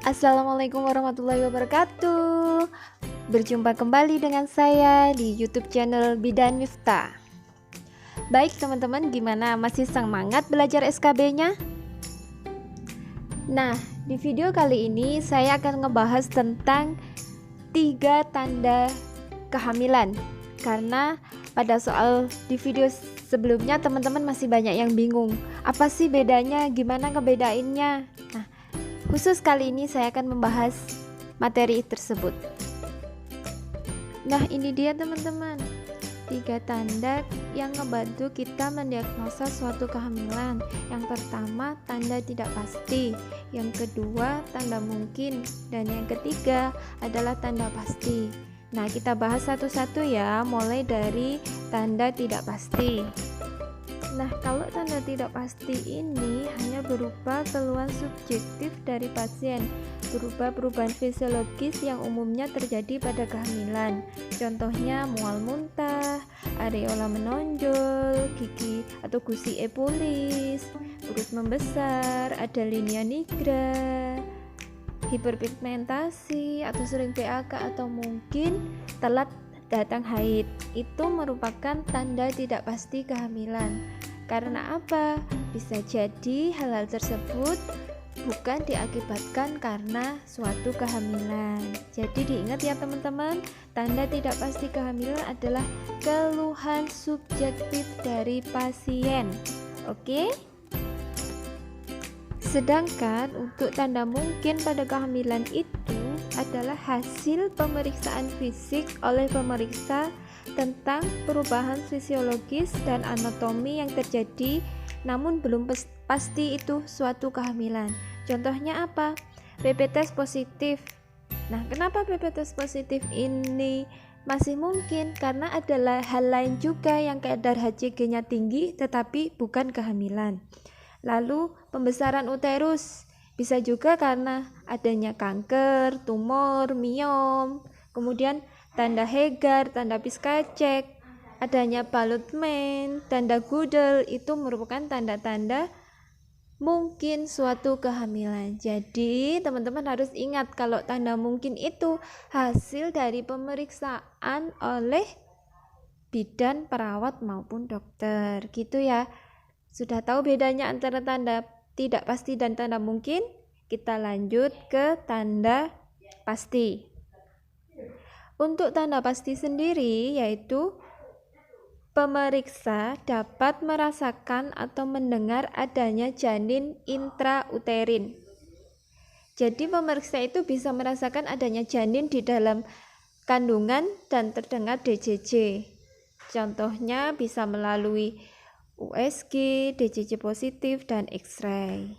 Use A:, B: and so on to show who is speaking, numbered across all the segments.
A: Assalamualaikum warahmatullahi wabarakatuh. Berjumpa kembali dengan saya di YouTube channel Bidan Miftah. Baik teman-teman, gimana? Masih semangat belajar SKB-nya? Nah, di video kali ini saya akan ngebahas tentang 3 tanda kehamilan. Karena pada soal di video sebelumnya teman-teman masih banyak yang bingung. Apa sih bedanya? Gimana ngebedainnya? Nah, khusus kali ini saya akan membahas materi tersebut. Nah, ini dia teman-teman, 3 tanda yang membantu kita mendiagnosa suatu kehamilan. Yang pertama, tanda tidak pasti. Yang kedua, tanda mungkin. Dan yang ketiga adalah tanda pasti. Nah, kita bahas satu-satu ya, mulai dari tanda tidak pasti. Nah, kalau tanda tidak pasti ini hanya berupa keluhan subjektif dari pasien, berupa perubahan fisiologis yang umumnya terjadi pada kehamilan. Contohnya mual muntah, areola menonjol, gigi atau gusi epulis, perut membesar, ada linea nigra, hiperpigmentasi atau sering PAK atau mungkin telat datang haid. Itu merupakan tanda tidak pasti kehamilan. Karena apa? Bisa jadi hal-hal tersebut bukan diakibatkan karena suatu kehamilan. Jadi diingat ya teman-teman, tanda tidak pasti kehamilan adalah keluhan subjektif dari pasien. Oke? Sedangkan untuk tanda mungkin pada kehamilan itu adalah hasil pemeriksaan fisik oleh pemeriksa tentang perubahan fisiologis dan anatomi yang terjadi, namun belum pasti itu suatu kehamilan. Contohnya apa? PP test positif. Nah, kenapa PP test positif ini masih mungkin? Karena adalah hal lain juga yang kadar HCG-nya tinggi tetapi bukan kehamilan. Lalu pembesaran uterus bisa juga karena adanya kanker, tumor, miom, kemudian tanda Hegar, tanda Piskacek, adanya Ballotman, tanda Gudel, itu merupakan tanda-tanda mungkin suatu kehamilan. Jadi teman-teman harus ingat kalau tanda mungkin itu hasil dari pemeriksaan oleh bidan, perawat maupun dokter, gitu ya. Sudah tahu bedanya antara tanda tidak pasti dan tanda mungkin? Kita lanjut ke tanda pasti. Untuk tanda pasti sendiri yaitu pemeriksa dapat merasakan atau mendengar adanya janin intrauterin. Jadi pemeriksa itu bisa merasakan adanya janin di dalam kandungan dan terdengar DJJ. Contohnya bisa melalui USG, DJJ positif, dan X-ray.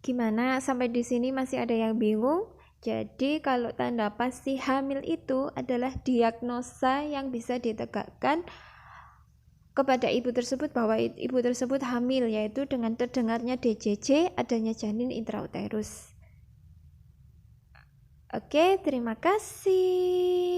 A: Gimana? Sampai di sini masih ada yang bingung? Jadi kalau tanda pasti hamil itu adalah diagnosa yang bisa ditegakkan kepada ibu tersebut bahwa ibu tersebut hamil, yaitu dengan terdengarnya DJJ, adanya janin intrauterus. Oke, terima kasih.